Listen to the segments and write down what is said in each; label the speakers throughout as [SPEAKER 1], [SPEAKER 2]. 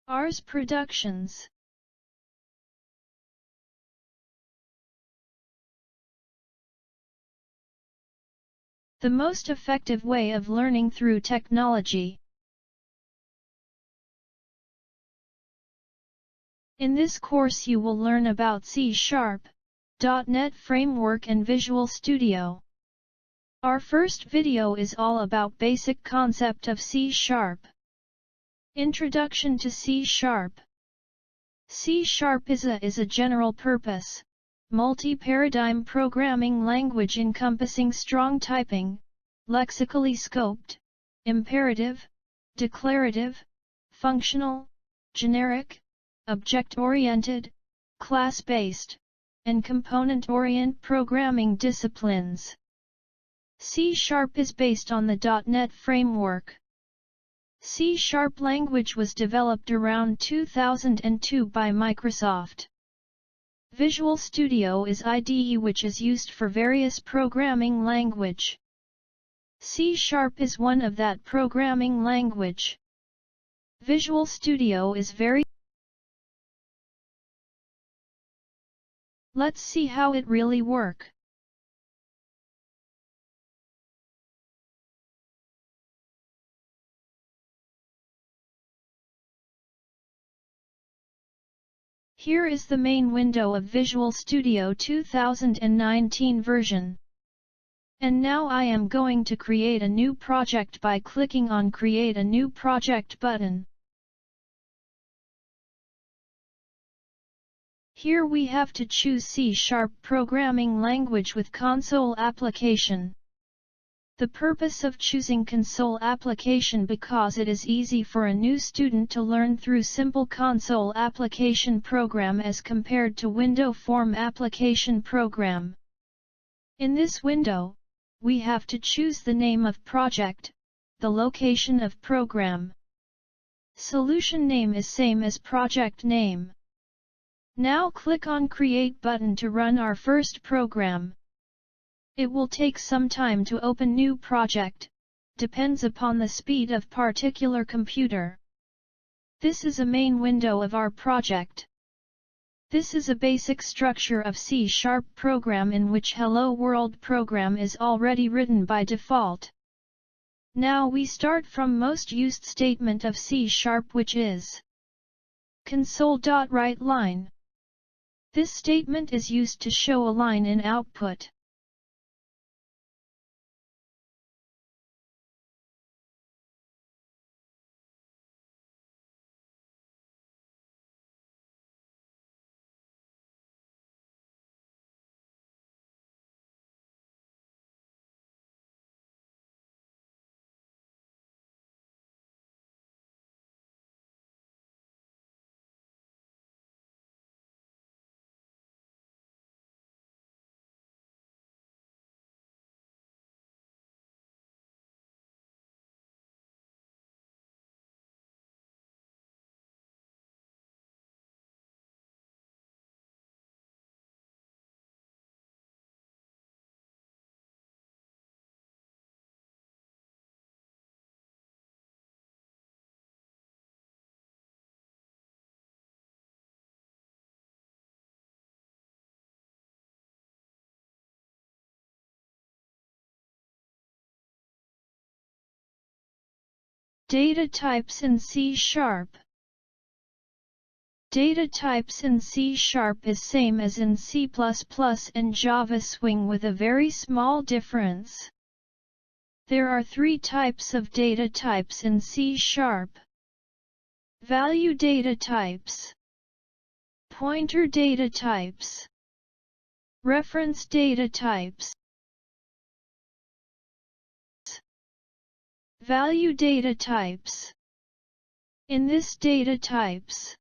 [SPEAKER 1] Ars Productions. The most effective way of learning through technology. In this course you will learn about C#, .NET Framework and Visual Studio. Our first video is all about basic concept of C#. Introduction to C#. C# is a general-purpose, multi-paradigm programming language encompassing strong typing, lexically scoped, imperative, declarative, functional, generic, object-oriented, class-based, and component-oriented programming disciplines. C# is based on the .NET framework. C# language was developed around 2002 by Microsoft. Visual Studio is IDE which is used for various programming language. C# is one of that programming language. Visual Studio is very. Let's see how it really works. Here is the main window of Visual Studio 2019 version. And now I am going to create a new project by clicking on Create a New Project button. Here we have to choose C# programming language with console application. The purpose of choosing console application because it is easy for a new student to learn through simple console application program as compared to window form application program. In this window, we have to choose the name of project, the location of program. Solution name is same as project name. Now click on Create button to run our first program. It will take some time to open new project, depends upon the speed of particular computer. This is a main window of our project. This is a basic structure of C# program in which Hello World program is already written by default. Now we start from most used statement of C# which is console.writeLine. This statement is used to show a line in output. Data types in C#. Data types in C# is same as in C++ and Java Swing with a very small difference. There are three types of data types in C#. Value data types, pointer data types, reference data types. Value data types. In this data types,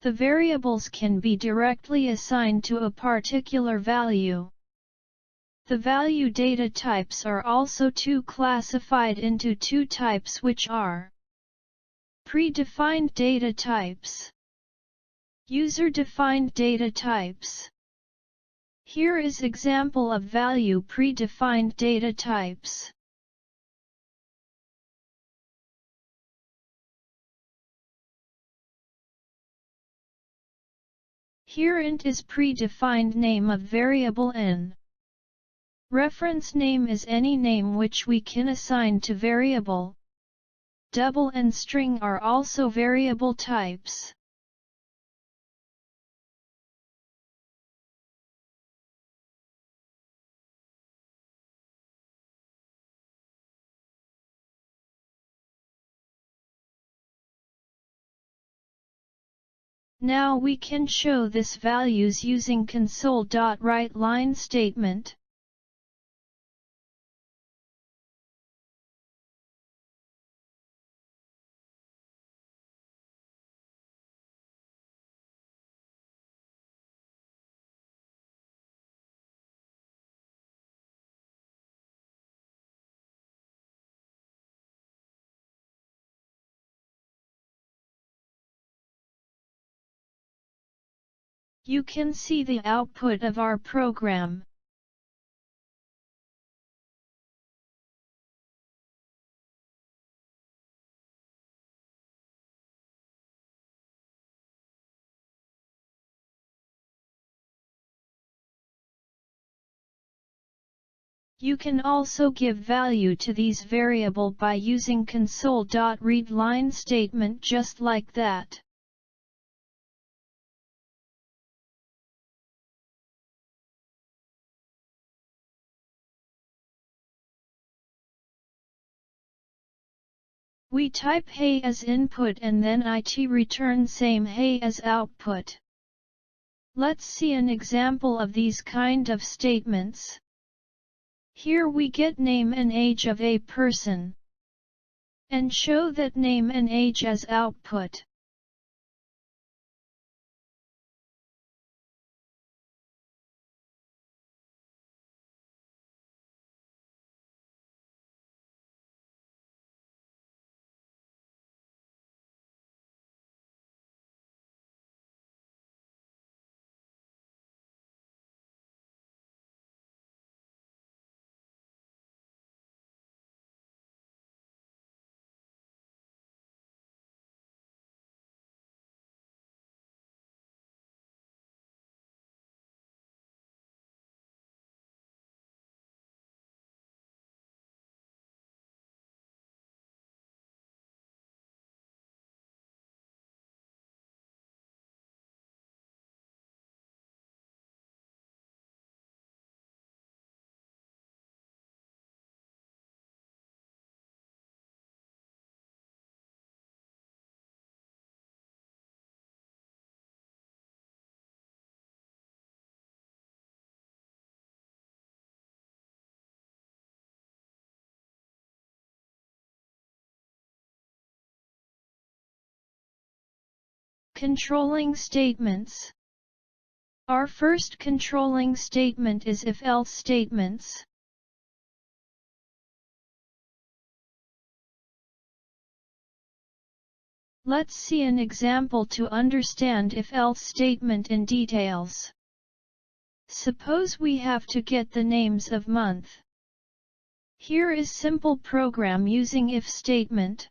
[SPEAKER 1] the variables can be directly assigned to a particular value. The value data types are also classified into two types which are predefined data types, user-defined data types. Here is example of value predefined data types. Here int is predefined name of variable n. Reference name is any name which we can assign to variable. Double and string are also variable types. Now we can show this values using console.writeLine statement. You can see the output of our program. You can also give value to these variable by using console.readLine statement just like that. We type hey as input and then it return same hey as output. Let's see an example of these kind of statements. Here we get name and age of a person, and show that name and age as output. Controlling statements. Our first controlling statement is if-else statements. Let's see an example to understand if-else statement in details. Suppose we have to get the names of month. Here is simple program using if statement.